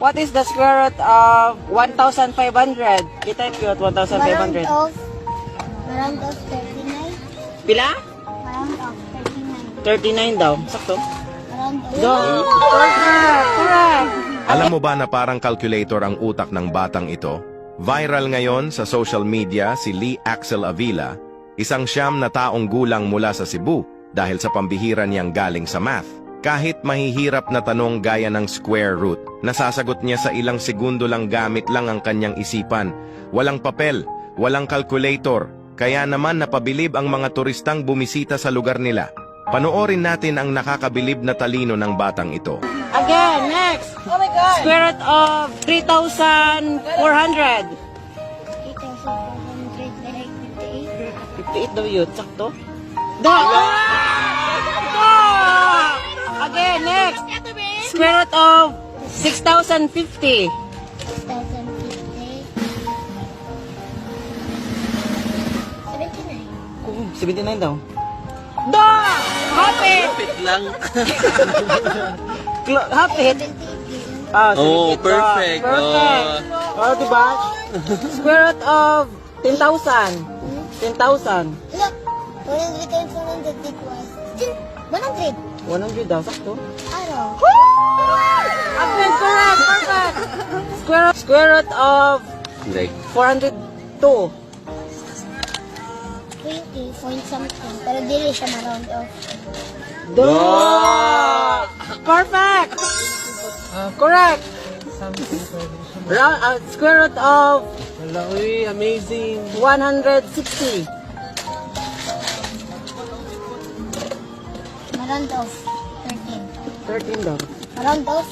What is the square root of 1,500? I-type yun, 1,500. Round of 39. Pila? Round of 39 39. daw. Sakto? Round of Do. Correct. Correct. Alam mo ba na parang calculator ang utak ng batang ito? Viral ngayon sa social media si Lee Axel Avila, isang siyam na taong gulang mula sa Cebu dahil sa pambihira niyang galing sa math. Kahit mahihirap na tanong gaya ng square root, nasasagot niya sa ilang segundo lang gamit lang ang kanyang isipan. Walang papel, walang calculator, kaya naman napabilib ang mga turistang bumisita sa lugar nila. Panoorin natin ang nakakabilib na talino ng batang ito. Again, next. Oh my God. Square root of 3,400. 3,458. 58 daw yun. Sakto? Do. Again, next. Square root of 6,050. 6,050. 79. 79 daw. Do! Hapit! Kapit lang. Hapit! 78. Ah, Oh, 78. perfect. Perfect. Oh, diba? Square root of 10,000. 10,000. Look, 100 times 100 equals 100. 100 daw. Sakto? Araw. Again, correct. Perfect. Square root of Hindi. 402. 20 point something. Pero dili siya ma-round off. Do! Perfect! Correct! Square root of Uy, amazing. 160. Ma-round off. 13. 13 daw. Ma-round off.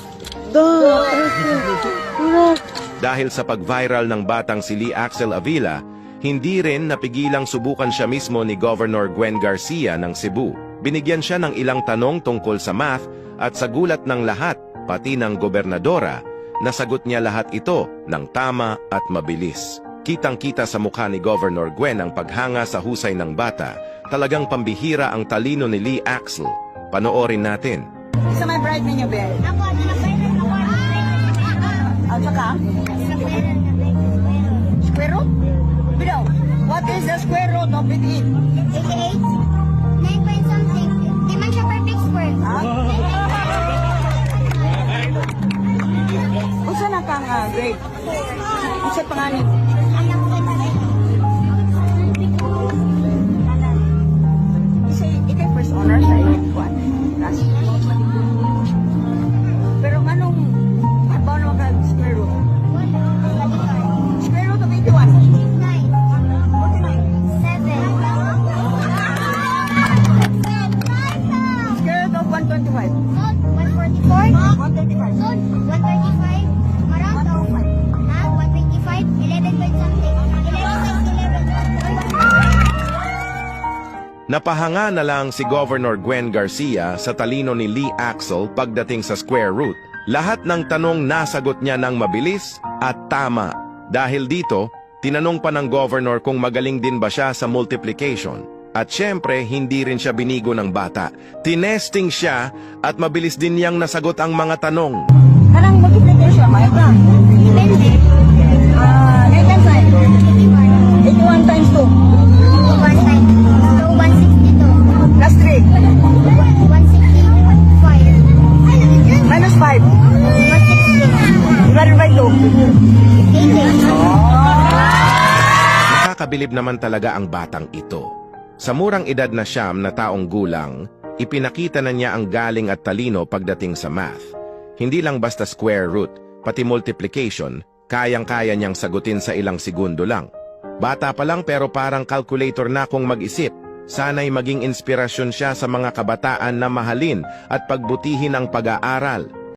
Do! 13. Correct. Dahil sa pag-viral ng batang si Lee Axel Avila, hindi rin napigilang subukan siya mismo ni Governor Gwen Garcia ng Cebu. Binigyan siya ng ilang tanong tungkol sa math at sa gulat ng lahat, pati ng gobernadora, nasagot niya lahat ito ng tama at mabilis. Kitang-kita sa mukha ni Governor Gwen ang paghanga sa husay ng bata. Talagang pambihira ang talino ni Lee Axel. Panoorin natin. Isa may bride ninyo, Bel. Ako, nakabayaran ako. At saka, square root? Bidaw, what is the square root of 88? 88. 9 point something. Di man siya perfect square. Usa na kang grade? Usa panganin? Ikay first honor sa iyong kwan. Pero anong habaw naman ka square root? Square root of 81? 9. Square root of 125? 144. 135? 135. Around of 125. 11 point something. 11 times 11. Napahanga na lang si Governor Gwen Garcia sa talino ni Lee Axel pagdating sa square root. Lahat ng tanong nasagot niya ng mabilis at tama. Dahil dito, tinanong pa ng governor kung magaling din ba siya sa multiplication. At syempre, hindi rin siya binigo ng bata. Tinesting siya at mabilis din niyang nasagot ang mga tanong. Kanang multiplication, may ba? Depende. 9 times 9? 81 times 2. 1 time. So, 162. Plus 3. 165. Minus 5. 160. Divided by 2. 80. Nakakabilib naman talaga ang batang ito. Sa murang edad na siyam na taong gulang, ipinakita na niya ang galing at talino pagdating sa math. Hindi lang basta square root, pati multiplication, kayang-kaya niyang sagutin sa ilang segundo lang. Bata pa lang pero parang calculator na kung mag-isip. Sana'y maging inspirasyon siya sa mga kabataan na mahalin at pagbutihin ang pag-aaral.